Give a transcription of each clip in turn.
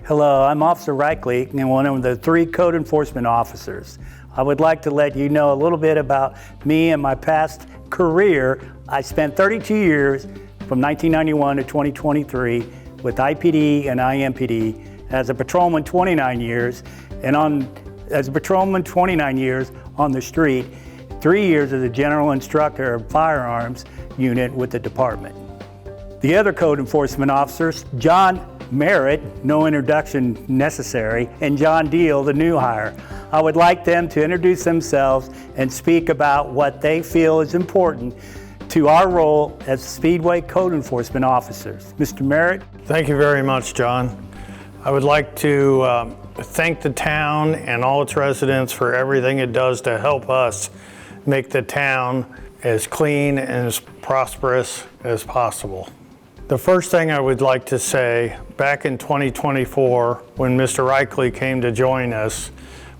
Hello, I'm Officer Reichley and one of the 3 code enforcement officers. I would like to let you know a little bit about me and my past career. I spent 32 years from 1991 to 2023 with IPD and IMPD as a patrolman 29 years and as a patrolman 29 years on the street, 3 years as a general instructor of firearms unit with the department. The other code enforcement officers, John Merritt, no introduction necessary, and John Deal, the new hire. I would like them to introduce themselves and speak about what they feel is important to our role as Speedway code enforcement officers. Mr. Merritt. Thank you very much, John. I would like to thank the town and all its residents for everything it does to help us make the town as clean and as prosperous as possible. The first thing I would like to say, back in 2024, when Mr. Reichley came to join us,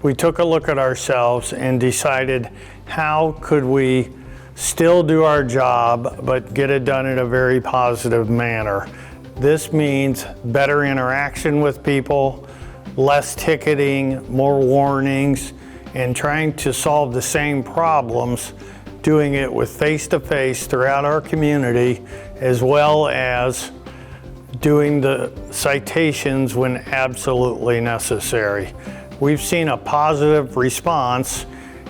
we took a look at ourselves and decided how could we still do our job but get it done in a very positive manner. This means better interaction with people, less ticketing, more warnings, and trying to solve the same problems, doing it with face-to-face throughout our community, as well as doing the citations when absolutely necessary. We've seen a positive response,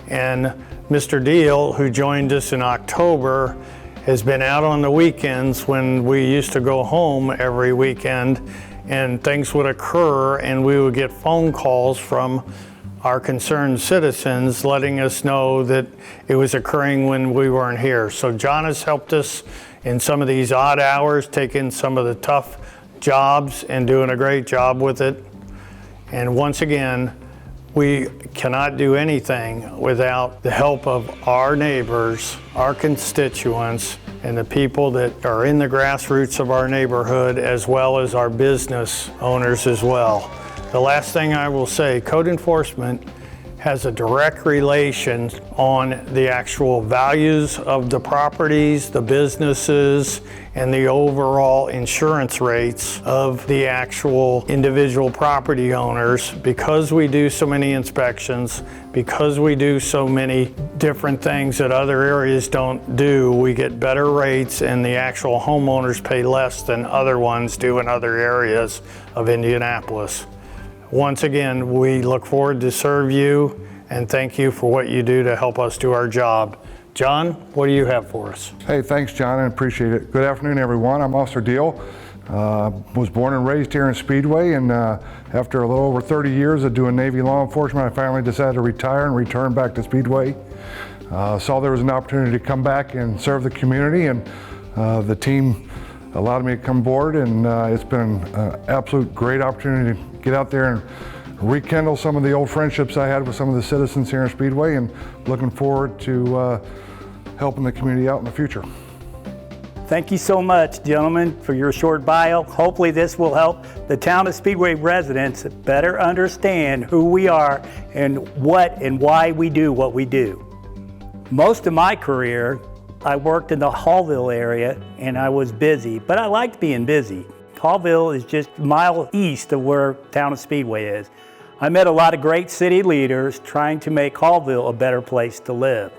and Mr. Deal, who joined us in October, has been out on the weekends when we used to go home every weekend, and things would occur and we would get phone calls from our concerned citizens letting us know that it was occurring when we weren't here. So John has helped us in some of these odd hours, taking some of the tough jobs and doing a great job with it. And once again, we cannot do anything without the help of our neighbors, our constituents, and the people that are in the grassroots of our neighborhood, as well as our business owners as well. The last thing I will say, code enforcement has a direct relation on the actual values of the properties, the businesses, and the overall insurance rates of the actual individual property owners. Because we do so many inspections, because we do so many different things that other areas don't do, we get better rates and the actual homeowners pay less than other ones do in other areas of Indianapolis. Once again, we look forward to serve you and thank you for what you do to help us do our job. John, what do you have for us? Hey, thanks, John, I appreciate it. Good afternoon, everyone. I'm Officer Deal. Was born and raised here in Speedway, and after a little over 30 years of doing Navy law enforcement, I finally decided to retire and return back to Speedway. Saw there was an opportunity to come back and serve the community, and the team allowed me to come aboard, and it's been an absolute great opportunity to get out there and rekindle some of the old friendships I had with some of the citizens here in Speedway, and looking forward to helping the community out in the future. Thank you so much, gentlemen, for your short bio. Hopefully this will help the town of Speedway residents better understand who we are and what and why we do what we do. Most of my career, I worked in the Hallville area and I was busy, but I liked being busy. Hallville is just a mile east of where town of Speedway is. I met a lot of great city leaders trying to make Hallville a better place to live.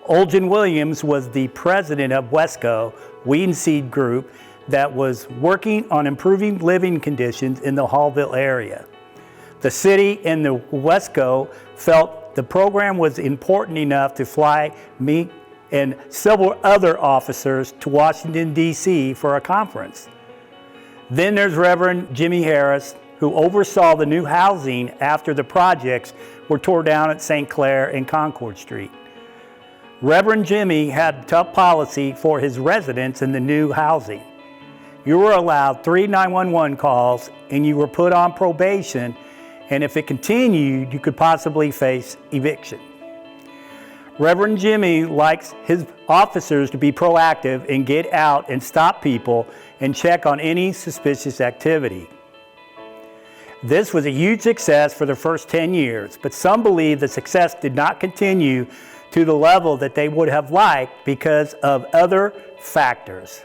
Olgen Williams was the president of Wesco, Weed and Seed Group, that was working on improving living conditions in the Hallville area. The city and the Wesco felt the program was important enough to fly me and several other officers to Washington, D.C. for a conference. Then there's Reverend Jimmy Harris, who oversaw the new housing after the projects were tore down at St. Clair and Concord Street. Reverend Jimmy had tough policy for his residents in the new housing. You were allowed 3 911 calls and you were put on probation, and if it continued, you could possibly face eviction. Reverend Jimmy likes his officers to be proactive and get out and stop people and check on any suspicious activity. This was a huge success for the first 10 years, but some believe the success did not continue to the level that they would have liked because of other factors.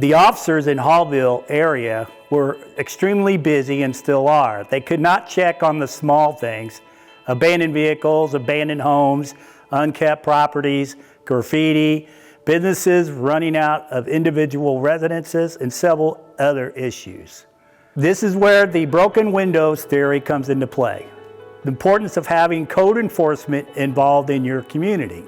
The officers in Hallville area were extremely busy and still are. They could not check on the small things: abandoned vehicles, abandoned homes, unkept properties, graffiti, businesses running out of individual residences, and several other issues. This is where the broken windows theory comes into play. The importance of having code enforcement involved in your community.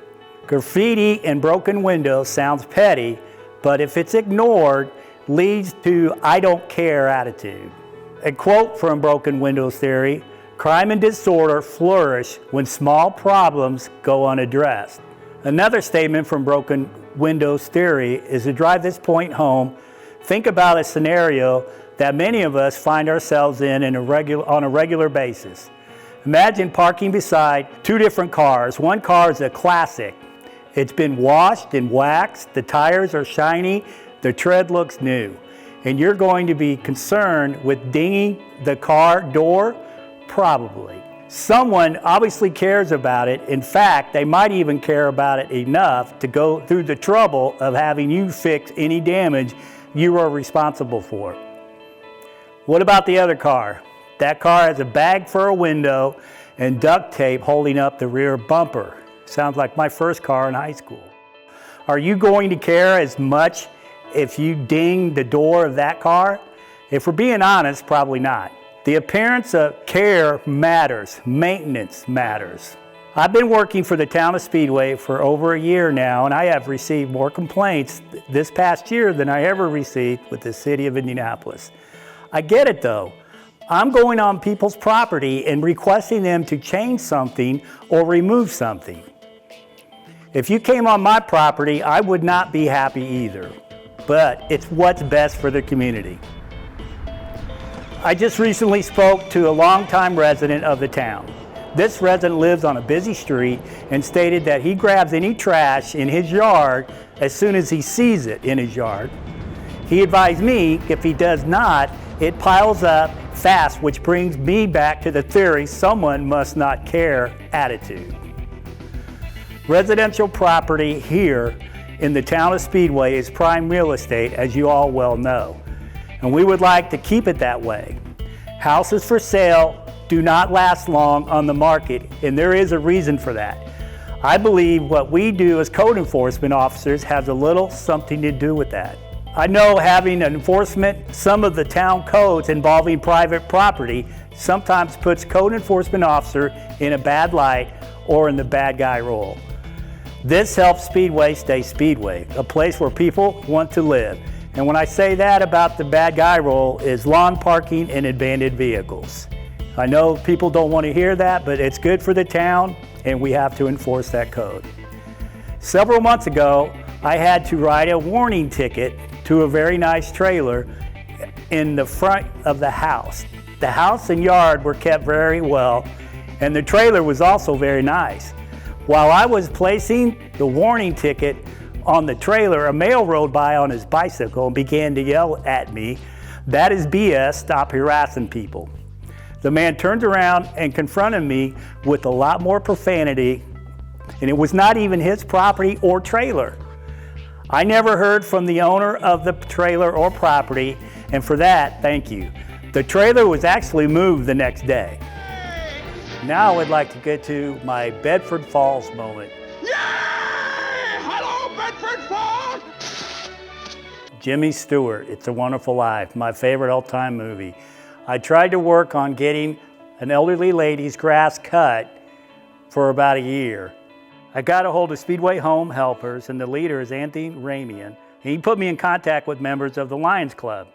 Graffiti and broken windows sounds petty, but if it's ignored, leads to "I don't care" attitude. A quote from broken windows theory: "Crime and disorder flourish when small problems go unaddressed." Another statement from broken windows theory is to drive this point home. Think about a scenario that many of us find ourselves in on a regular basis. Imagine parking beside two different cars. One car is a classic. It's been washed and waxed, the tires are shiny, the tread looks new. And you're going to be concerned with dinging the car door? Probably. Someone obviously cares about it. In fact, they might even care about it enough to go through the trouble of having you fix any damage you are responsible for. What about the other car? That car has a bag for a window and duct tape holding up the rear bumper. Sounds like my first car in high school. Are you going to care as much if you ding the door of that car? If we're being honest, probably not. The appearance of care matters. Maintenance matters. I've been working for the town of Speedway for over a year now, and I have received more complaints this past year than I ever received with the city of Indianapolis. I get it though. I'm going on people's property and requesting them to change something or remove something. If you came on my property, I would not be happy either, but it's what's best for the community. I just recently spoke to a longtime resident of the town. This resident lives on a busy street and stated that he grabs any trash in his yard as soon as he sees it in his yard. He advised me if he does not, it piles up fast, which brings me back to the theory someone must not care attitude. Residential property here in the town of Speedway is prime real estate, as you all well know, and we would like to keep it that way. Houses for sale do not last long on the market, and there is a reason for that. I believe what we do as code enforcement officers has a little something to do with that. I know having enforcement some of the town codes involving private property sometimes puts code enforcement officer in a bad light or in the bad guy role. This helps Speedway stay Speedway, a place where people want to live. And when I say that about the bad guy role is lawn parking and abandoned vehicles. I know people don't want to hear that, but it's good for the town and we have to enforce that code. Several months ago, I had to write a warning ticket to a very nice trailer in the front of the house. The house and yard were kept very well, and the trailer was also very nice. While I was placing the warning ticket on the trailer, a male rode by on his bicycle and began to yell at me, "That is BS, stop harassing people." The man turned around and confronted me with a lot more profanity, and it was not even his property or trailer. I never heard from the owner of the trailer or property, and for that, thank you. The trailer was actually moved the next day. Now I'd like to get to my Bedford Falls moment. Yay! Hello, Bedford Falls! Jimmy Stewart, It's a Wonderful Life, my favorite all-time movie. I tried to work on getting an elderly lady's grass cut for about a year. I got a hold of Speedway Home Helpers, and the leader is Anthony Ramian. He put me in contact with members of the Lions Club.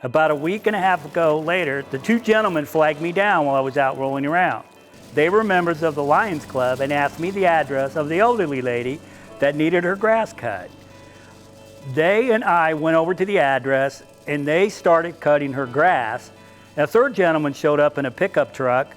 About a week and a half ago later, the two gentlemen flagged me down while I was out rolling around. They were members of the Lions Club and asked me the address of the elderly lady that needed her grass cut. They and I went over to the address and they started cutting her grass. A third gentleman showed up in a pickup truck,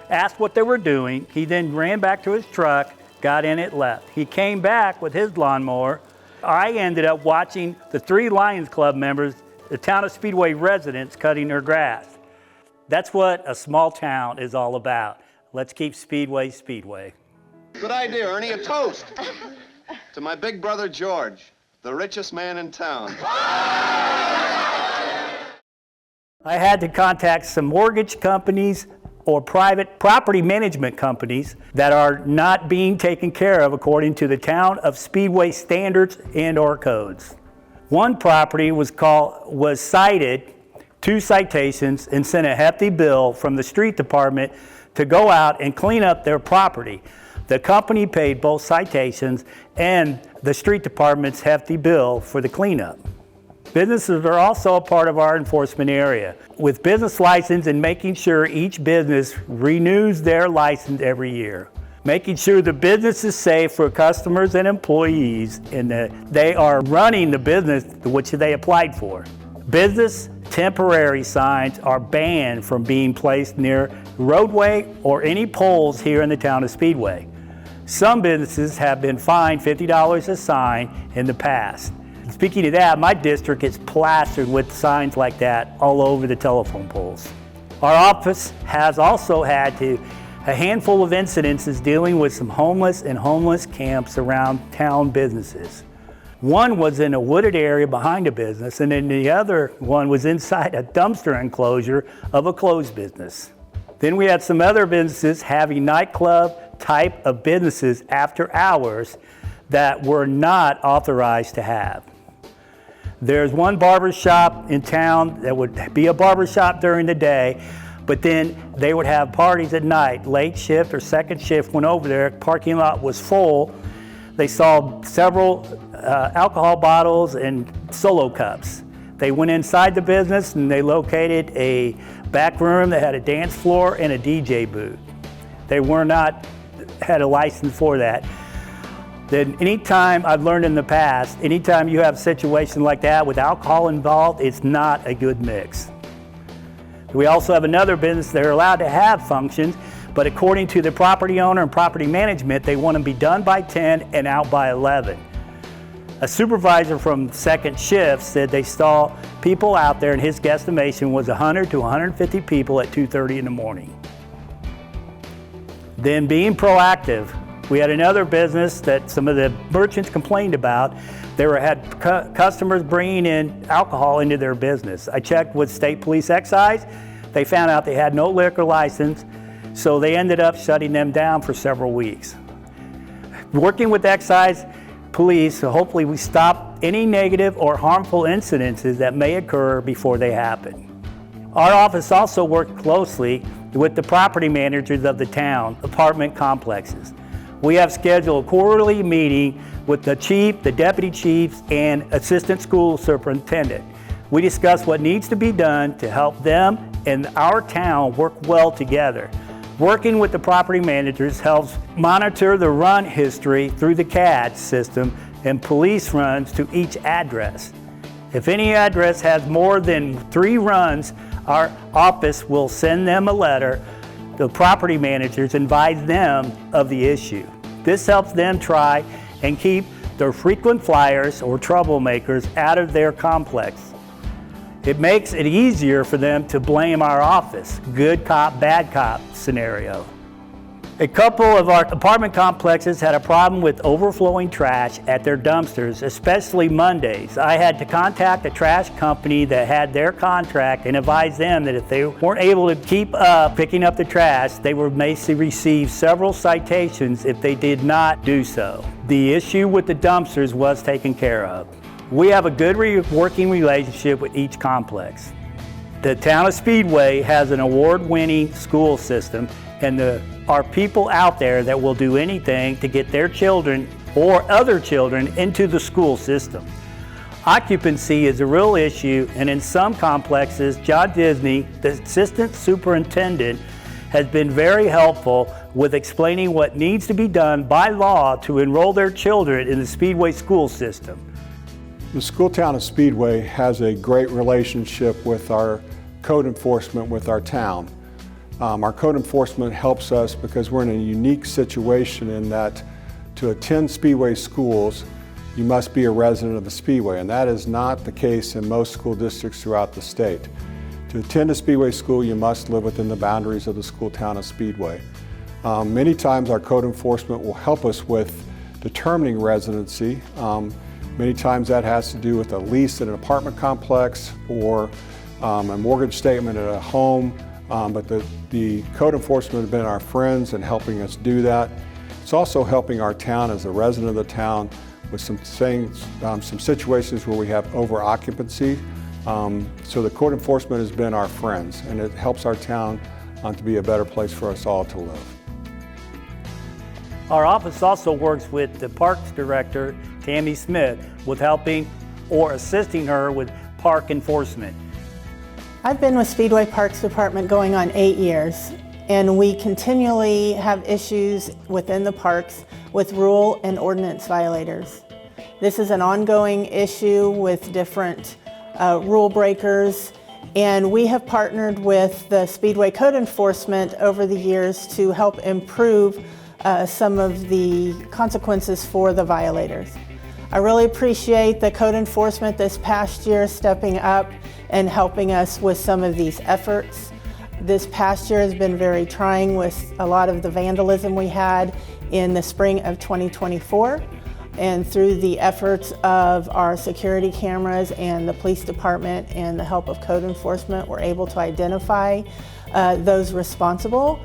asked what they were doing. He then ran back to his truck, got in it, left. He came back with his lawnmower. I ended up watching the three Lions Club members, the town of Speedway residents, cutting her grass. That's what a small town is all about. Let's keep Speedway Speedway. Good idea, Ernie. A toast to my big brother George, the richest man in town. I had to contact some mortgage companies or private property management companies that are not being taken care of according to the town of Speedway standards and or codes. One property was cited, 2 citations, and sent a hefty bill from the street department to go out and clean up their property. The company paid both citations and the street department's hefty bill for the cleanup. Businesses are also a part of our enforcement area, with business license and making sure each business renews their license every year. Making sure the business is safe for customers and employees and that they are running the business which they applied for. Business temporary signs are banned from being placed near roadway or any poles here in the town of Speedway. Some businesses have been fined $50 a sign in the past. Speaking of that, my district is plastered with signs like that all over the telephone poles. Our office has also had a handful of incidences dealing with some homeless and homeless camps around town businesses. One was in a wooded area behind a business, and then the other one was inside a dumpster enclosure of a closed business. Then we had some other businesses having nightclub type of businesses after hours that were not authorized to have. There's one barber shop in town that would be a barber shop during the day, but then they would have parties at night. Late shift or second shift went over there, parking lot was full. They saw several alcohol bottles and solo cups. They went inside the business and they located a back room that had a dance floor and a DJ booth. They had a license for that. Then anytime, I've learned in the past, anytime you have a situation like that with alcohol involved, it's not a good mix. We also have another business that are allowed to have functions, but according to the property owner and property management, they want to be done by 10 and out by 11. A supervisor from second shift said they saw people out there, and his guesstimation was 100 to 150 people at 2:30 in the morning. Then being proactive, we had another business that some of the merchants complained about. They had customers bringing in alcohol into their business. I checked with state police excise. They found out they had no liquor license, so they ended up shutting them down for several weeks. Working with excise police, so hopefully we stop any negative or harmful incidences that may occur before they happen. Our office also worked closely with the property managers of the town apartment complexes. We have scheduled a quarterly meeting with the chief, the deputy chiefs, and assistant school superintendent. We discuss what needs to be done to help them and our town work well together. Working with the property managers helps monitor the run history through the CAD system and police runs to each address. If any address has more than 3 runs, our office will send them a letter. The property managers advise them of the issue. This helps them try and keep their frequent flyers or troublemakers out of their complex. It makes it easier for them to blame our office, good cop, bad cop scenario. A couple of our apartment complexes had a problem with overflowing trash at their dumpsters, especially Mondays. I had to contact a trash company that had their contract and advise them that if they weren't able to keep up picking up the trash, they would may receive several citations if they did not do so. The issue with the dumpsters was taken care of. We have a good working relationship with each complex. The town of Speedway has an award-winning school system, and there are people out there that will do anything to get their children or other children into the school system. Occupancy is a real issue, and in some complexes, John Disney, the assistant superintendent, has been very helpful with explaining what needs to be done by law to enroll their children in the Speedway school system. The school town of Speedway has a great relationship with our code enforcement with our town. Our code enforcement helps us because we're in a unique situation in that to attend Speedway schools, you must be a resident of the Speedway, and that is not the case in most school districts throughout the state. To attend a Speedway school, you must live within the boundaries of the school town of Speedway. Many times our code enforcement will help us with determining residency. Many times that has to do with a lease at an apartment complex or a mortgage statement at a home, but the code enforcement has been our friends in helping us do that. It's also helping our town as a resident of the town with some things, some situations where we have over occupancy. So the code enforcement has been our friends, and it helps our town to be a better place for us all to live. Our office also works with the Parks Director, Tammy Smith, with helping or assisting her with park enforcement. I've been with Speedway Parks Department going on 8 years, and we continually have issues within the parks with rule and ordinance violators. This is an ongoing issue with different rule breakers, and we have partnered with the Speedway Code Enforcement over the years to help improve some of the consequences for the violators. I really appreciate the code enforcement this past year stepping up and helping us with some of these efforts. This past year has been very trying with a lot of the vandalism we had in the spring of 2024. And through the efforts of our security cameras and the police department and the help of code enforcement, we're able to identify those responsible.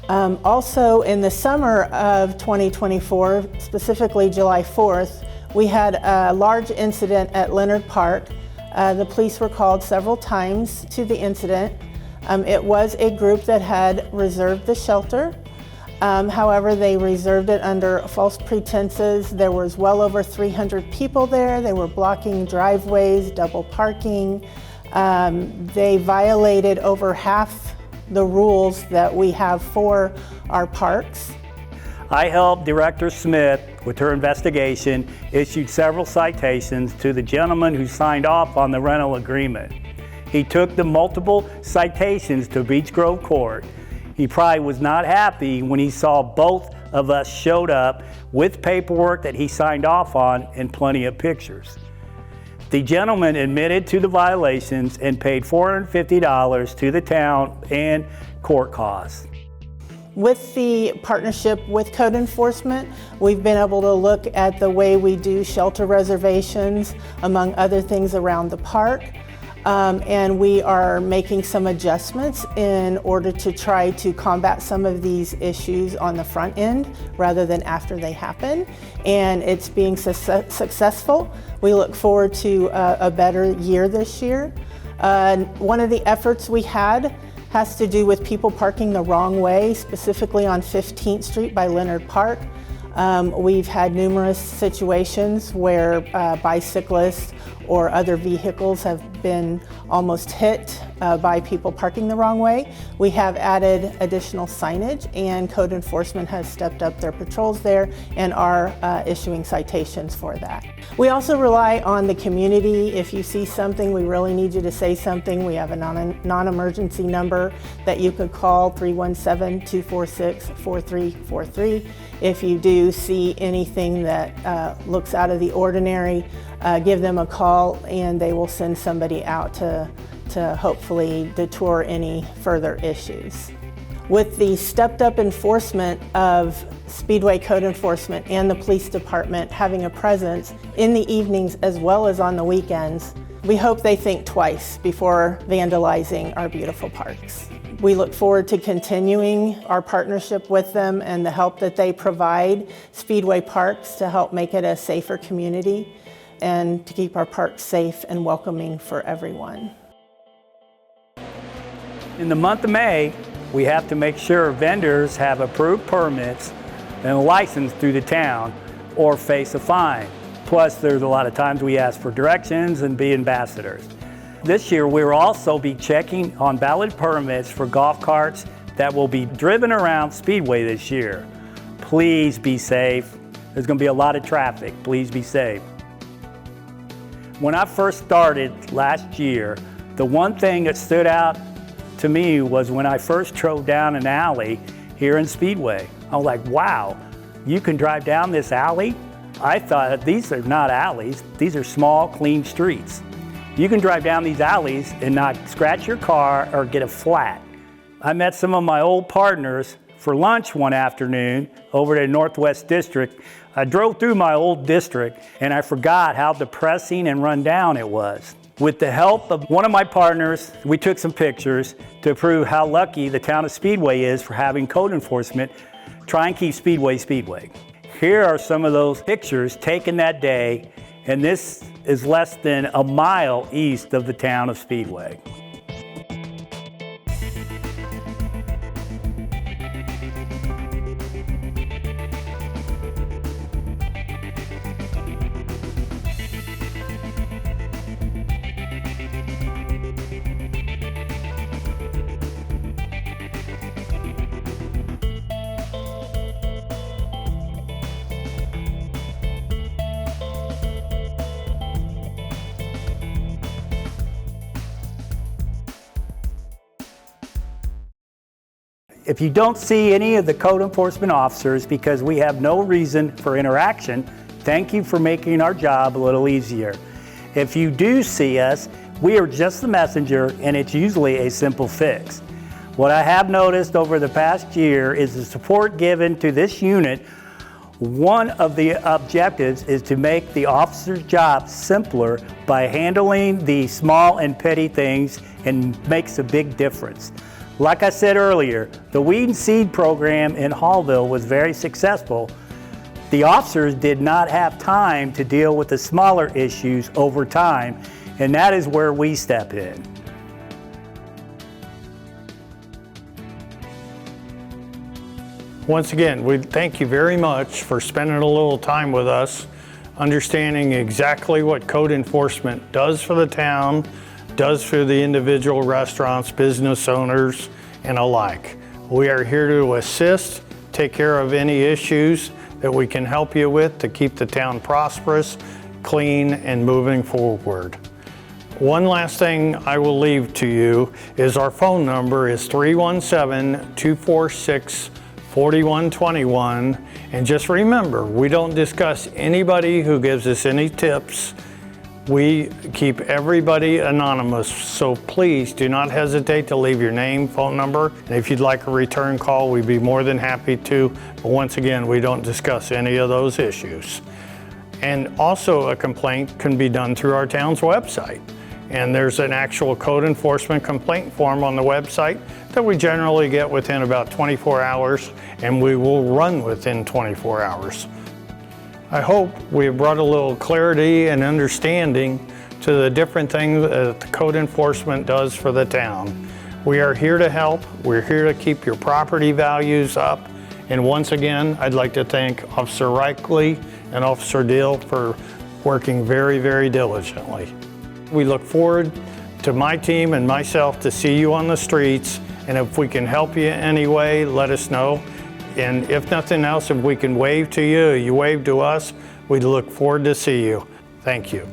Also in the summer of 2024, specifically July 4th, we had a large incident at Leonard Park. The police were called several times to the incident. It was a group that had reserved the shelter. However, they reserved it under false pretenses. There was well over 300 people there. They were blocking driveways, double parking. They violated over half the rules that we have for our parks. I helped Director Smith with her investigation, issued several citations to the gentleman who signed off on the rental agreement. He took the multiple citations to Beech Grove Court. He probably was not happy when he saw both of us showed up with paperwork that he signed off on and plenty of pictures. The gentleman admitted to the violations and paid $450 to the town and court costs. With the partnership with code enforcement, we've been able to look at the way we do shelter reservations, among other things around the park. And we are making some adjustments in order to try to combat some of these issues on the front end rather than after they happen. And it's being successful. We look forward to a better year this year. One of the efforts we had has to do with people parking the wrong way, specifically on 15th Street by Leonard Park. We've had numerous situations where bicyclists or other vehicles have been almost hit by people parking the wrong way. We have added additional signage, and code enforcement has stepped up their patrols there and are issuing citations for that. We also rely on the community. If you see something, we really need you to say something. We have a non-emergency number that you could call, 317-246-4343. If you do see anything that looks out of the ordinary, give them a call and they will send somebody out to hopefully detour any further issues. With the stepped up enforcement of Speedway Code Enforcement and the police department having a presence in the evenings as well as on the weekends, we hope they think twice before vandalizing our beautiful parks. We look forward to continuing our partnership with them and the help that they provide Speedway Parks to help make it a safer community and to keep our parks safe and welcoming for everyone. In the month of May, we have to make sure vendors have approved permits and a license through the town or face a fine. Plus, there's a lot of times we ask for directions and be ambassadors. This year, we will also be checking on valid permits for golf carts that will be driven around Speedway this year. Please be safe. There's going to be a lot of traffic. Please be safe. When I first started last year, the one thing that stood out to me was when I first drove down an alley here in Speedway. I was like, wow, you can drive down this alley? I thought these are not alleys, these are small, clean streets. You can drive down these alleys and not scratch your car or get a flat. I met some of my old partners for lunch one afternoon over to Northwest District. I drove through my old district and I forgot how depressing and run down it was. With the help of one of my partners, we took some pictures to prove how lucky the town of Speedway is for having code enforcement try and keep Speedway Speedway. Here are some of those pictures taken that day, and this is less than a mile east of the town of Speedway. If you don't see any of the code enforcement officers because we have no reason for interaction, thank you for making our job a little easier. If you do see us, we are just the messenger and it's usually a simple fix. What I have noticed over the past year is the support given to this unit. One of the objectives is to make the officer's job simpler by handling the small and petty things, and makes a big difference. Like I said earlier, the Weed and Seed program in Hallville was very successful. The officers did not have time to deal with the smaller issues over time, and that is where we step in. Once again, we thank you very much for spending a little time with us, understanding exactly what code enforcement does for the town, does for the individual restaurants, business owners, and alike. We are here to assist, take care of any issues that we can help you with to keep the town prosperous, clean, and moving forward. One last thing I will leave to you is our phone number is 317-246-4121. And just remember, we don't discuss anybody who gives us any tips. We keep everybody anonymous, so please do not hesitate to leave your name, phone number, and if you'd like a return call, we'd be more than happy to. But once again, we don't discuss any of those issues. And also, a complaint can be done through our town's website. And there's an actual code enforcement complaint form on the website that we generally get within about 24 hours, and we will run within 24 hours. I hope we have brought a little clarity and understanding to the different things that the code enforcement does for the town. We are here to help. We're here to keep your property values up. And once again, I'd like to thank Officer Reichley and Officer Deal for working very, very diligently. We look forward to my team and myself to see you on the streets. And if we can help you in any way, let us know. And if nothing else, if we can wave to you, you wave to us, we look forward to see you. Thank you.